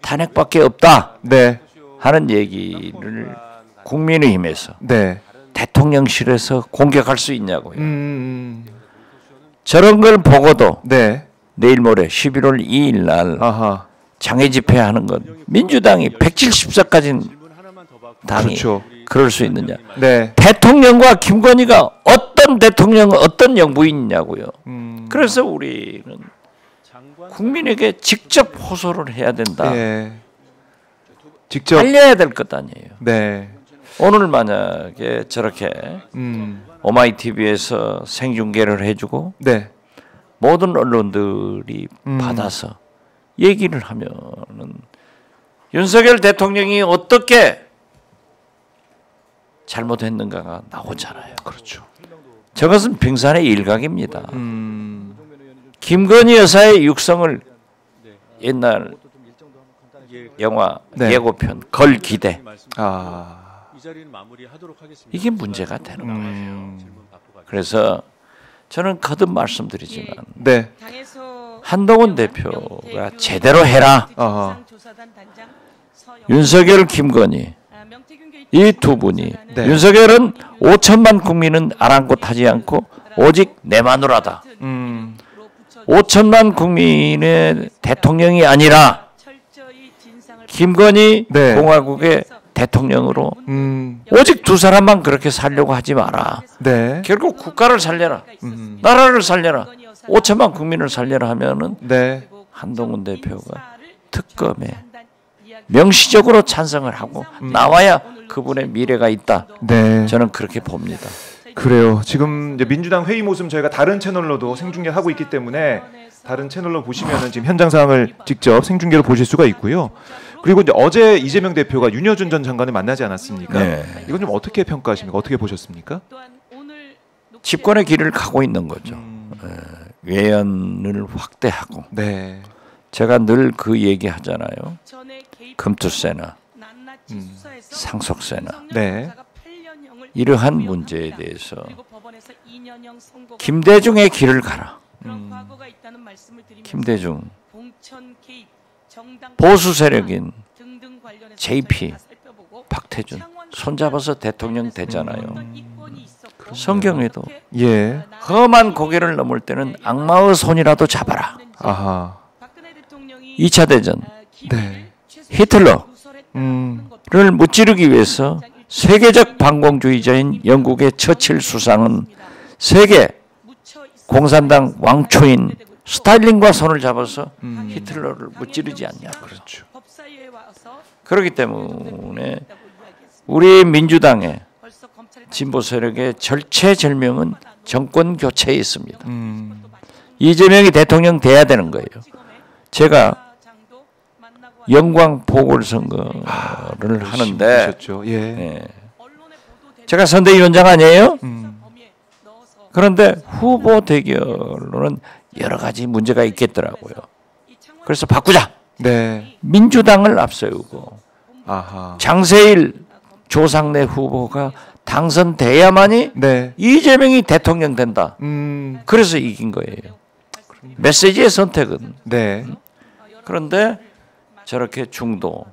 탄핵밖에 없다. 네. 하는 얘기를 국민의힘에서 네. 대통령실에서 공격할 수 있냐고요. 저런 걸 보고도 네. 내일 모레 11월 2일 날 아하. 장애 집회하는 건 민주당이 170석까지는 당이 그렇죠. 그럴 수 있느냐. 네. 대통령과 김건희가 어떤 대통령 어떤 영부인이냐고요. 그래서 우리는 국민에게 직접 호소를 해야 된다. 예. 직접 알려야 될 것 아니에요. 네. 오늘 만약에 저렇게 오마이TV에서 생중계를 해주고 네. 모든 언론들이 받아서 얘기를 하면은 윤석열 대통령이 어떻게 잘못했는가가 나오잖아요. 그렇죠. 저것은 빙산의 일각입니다. 김건희 여사의 육성을 옛날 영화 네. 예고편 걸 기대 아. 이게 문제가 되는 거예요. 그래서 저는 거듭 말씀드리지만 네. 한동훈 대표가 제대로 해라. 아하. 윤석열, 김건희 이 두 분이 네. 윤석열은 5천만 국민은 아랑곳하지 않고 오직 내 마누라다. 5천만 국민의 대통령이 아니라 김건희 네. 공화국의 대통령으로 오직 두 사람만 그렇게 살려고 하지 마라. 네. 결국 국가를 살려라. 나라를 살려라. 5천만 국민을 살려라 하면은 네. 한동훈 대표가 특검에 명시적으로 찬성을 하고 나와야 그분의 미래가 있다. 네. 저는 그렇게 봅니다. 그래요. 지금 이제 민주당 회의 모습 저희가 다른 채널로도 생중계하고 있기 때문에 다른 채널로 보시면은 지금 현장 상황을 직접 생중계로 보실 수가 있고요. 그리고 이제 어제 이재명 대표가 윤여준 전 장관을 만나지 않았습니까? 네. 이건 좀 어떻게 평가하십니까? 어떻게 보셨습니까? 집권의 길을 가고 있는 거죠. 외연을 확대하고 네. 제가 늘 그 얘기 하잖아요. 금투세나 상속세나 네. 이러한 문제에 대해서 김대중의 길을 가라. 김대중 보수 세력인 JP 박태준 손잡아서 대통령 됐잖아요. 성경에도 예. 험한 고개를 넘을 때는 악마의 손이라도 잡아라. 아하. 2차 대전 네. 히틀러를 음. 무찌르기 위해서 세계적 반공주의자인 영국의 처칠 수상은 세계 공산당 왕초인 스탈린과 손을 잡아서 히틀러를 무찌르지 않냐. 그렇죠. 그렇기 때문에 우리 민주당의 진보 세력의 절체절명은 정권 교체에 있습니다. 이재명이 대통령 돼야 되는 거예요. 제가 영광 보궐선거를 하는데 보셨죠? 예. 예. 제가 선대위원장 아니에요? 그런데 후보 대결로는 여러 가지 문제가 있겠더라고요. 그래서 바꾸자. 네. 민주당을 앞세우고 아하. 장세일 조상래 후보가 당선돼야만이 네. 이재명이 대통령 된다. 그래서 이긴 거예요. 메시지의 선택은. 네. 그런데 저렇게 중도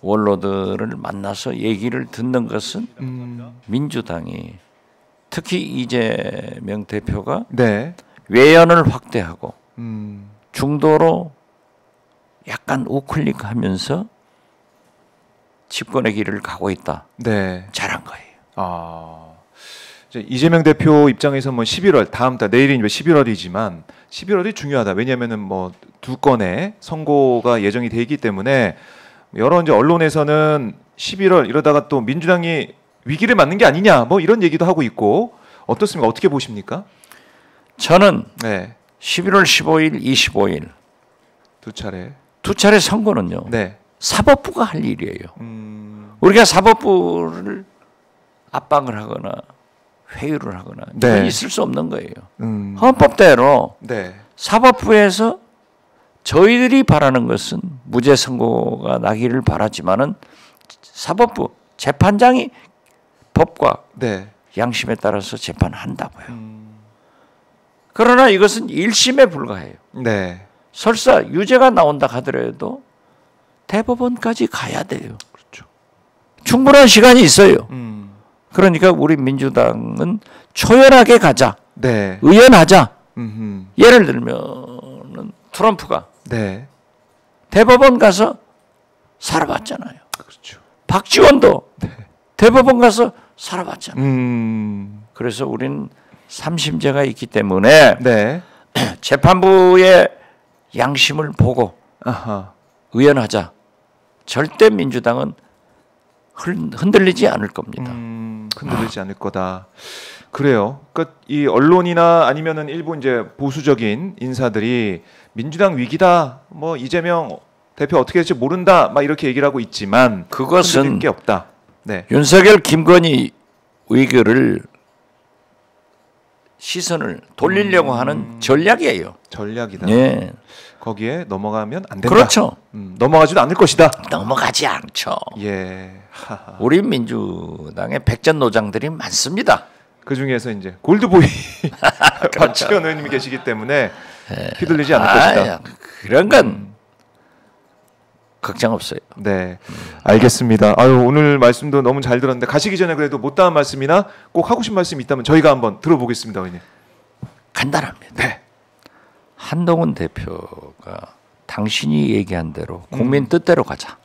원로들을 만나서 얘기를 듣는 것은 민주당이 특히 이재명 대표가 네. 외연을 확대하고 중도로 약간 우클릭하면서 집권의 길을 가고 있다. 네. 잘한 거예요. 아. 이제 이재명 대표 입장에서 뭐 11월 다음 달 내일이 11월이지만 11월이 중요하다. 왜냐하면은 뭐 두 건의 선고가 예정이 돼 있기 때문에 여러 이제 언론에서는 11월 이러다가 또 민주당이 위기를 맞는 게 아니냐 뭐 이런 얘기도 하고 있고 어떻습니까? 어떻게 보십니까? 저는 네. 11월 15일, 25일 두 차례 선거는요. 네. 사법부가 할 일이에요. 우리가 사법부를 압박을 하거나 회유를 하거나 네. 이건 있을 수 없는 거예요. 헌법대로 네. 사법부에서 저희들이 바라는 것은 무죄 선고가 나기를 바라지만은 사법부 재판장이 법과 네. 양심에 따라서 재판한다고요. 그러나 이것은 1심에 불과해요. 네. 설사 유죄가 나온다 하더라도 대법원까지 가야 돼요. 그렇죠. 충분한 시간이 있어요. 그러니까 우리 민주당은 초연하게 가자. 네. 의연하자. 음흠. 예를 들면 트럼프가 네. 대법원 가서 살아봤잖아요. 그렇죠. 박지원도 대법원 가서 살아봤잖아요. 그래서 우리는 삼심제가 있기 때문에 네. 재판부의 양심을 보고 아하. 의연하자. 절대 민주당은 흔들리지 않을 겁니다. 흔들리지 않을 거다. 그래요. 그러니까 이 언론이나 아니면은 일부 이제 보수적인 인사들이 민주당 위기다. 뭐 이재명 대표 어떻게 될지 모른다. 막 이렇게 얘기를 하고 있지만 그것은 흔들릴 게 없다. 네. 윤석열, 김건희 위기를 시선을 돌리려고 하는 전략이에요. 전략이다. 예. 거기에 넘어가면 안 된다. 그렇죠. 넘어가지도 않을 것이다. 넘어가지 않죠. 예. 하하. 우리 민주당의 백전노장들이 많습니다. 그 중에서 이제 골드보이 그렇죠. 박지원 의원님이 계시기 때문에 휘둘리지 않을 것이다. 그런 건 걱정 없어요. 네, 알겠습니다. 아유, 오늘 말씀도 너무 잘 들었는데 가시기 전에 그래도 못다한 말씀이나 꼭 하고 싶은 말씀이 있다면 저희가 한번 들어보겠습니다, 의원님. 간단합니다. 네. 한동훈 대표가 당신이 얘기한 대로 국민 뜻대로 가자.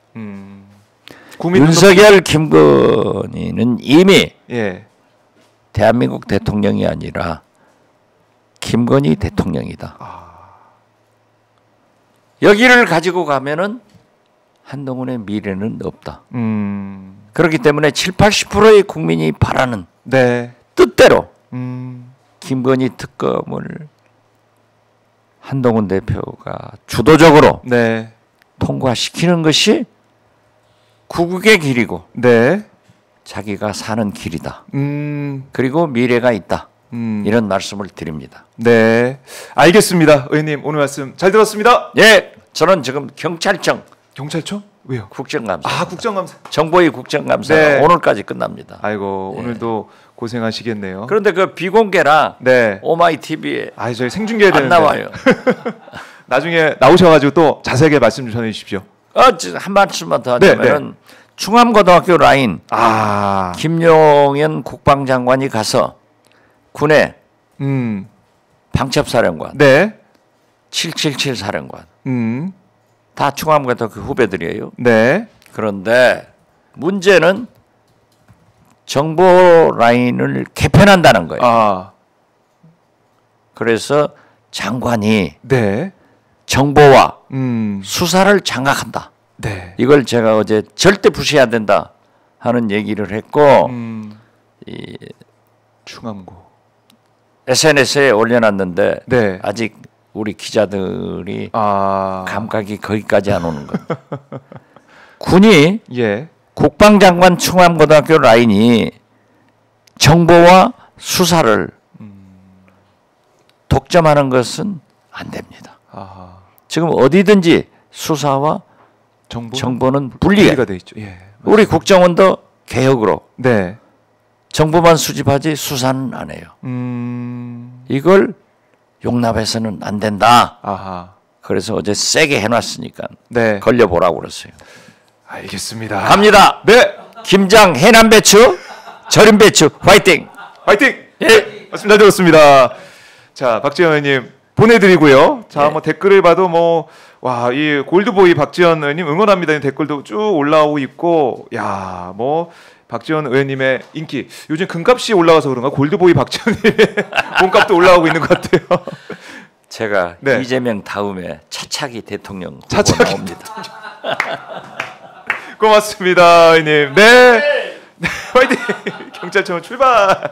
윤석열, 김건희는 이미 예. 대한민국 대통령이 아니라 김건희 대통령이다. 여기를 가지고 가면은 한동훈의 미래는 없다. 그렇기 때문에 70~80%의 국민이 바라는 네. 뜻대로 김건희 특검을 한동훈 대표가 주도적으로 네. 통과시키는 것이 구국의 길이고 네. 자기가 사는 길이다. 그리고 미래가 있다. 이런 말씀을 드립니다. 네. 알겠습니다. 의원님 오늘 말씀 잘 들었습니다. 예, 저는 지금 경찰청 경찰청? 왜요? 국정감사. 아, 국정감사. 정보위 국정감사 네. 오늘까지 끝납니다. 아이고, 오늘도 고생하시겠네요. 그런데 그 비공개라 네. 오마이 TV에 아, 저희 생중계해야 안 되는데. 나와요. 나중에 나오셔가지고 또 자세하게 말씀 좀 전해 주십시오. 한 말씀만 더 네, 하자면은 충암고등학교 라인 아, 김용현 국방장관이 가서 군의 방첩사령관, 네, 777 사령관 다 충암고등학교 후배들이에요. 네, 그런데 문제는 정보 라인을 개편한다는 거예요. 아, 그래서 장관이 네, 정보와 수사를 장악한다. 네, 이걸 제가 어제 절대 부시해야 된다 하는 얘기를 했고 이 충암고 SNS에 올려놨는데 네. 아직 우리 기자들이 아, 감각이 거기까지 안 오는 거예요. 군이 예, 국방장관 충암고등학교 라인이 정보와 수사를 독점하는 것은 안 됩니다. 아하. 지금 어디든지 수사와 정보는 분리가 돼 있죠. 예, 우리 국정원도 개혁으로 네, 정보만 수집하지 수사는 안 해요. 이걸 용납해서는 안 된다. 아하, 그래서 어제 세게 해놨으니까 네, 걸려보라고 그랬어요. 알겠습니다. 갑니다. 네, 김장 해남 배추, 절임 배추, 화이팅! 화이팅! 예. 말씀 잘 들었습니다. 자, 박지원 의원님 보내드리고요. 자, 뭐 댓글을 봐도 뭐 와, 이 골드보이 박지원 의원님 응원합니다. 이 댓글도 쭉 올라오고 있고, 야, 뭐 박지원 의원님의 인기 요즘 금값이 올라가서 그런가 골드보이 박지원님의 몸값도 올라오고 있는 것 같아요. 제가 네. 이재명 다음에 차차기 대통령 후보 차차기 나옵니다. 고맙습니다, 의원님. 네, 네, 화이팅! 경찰청 출발.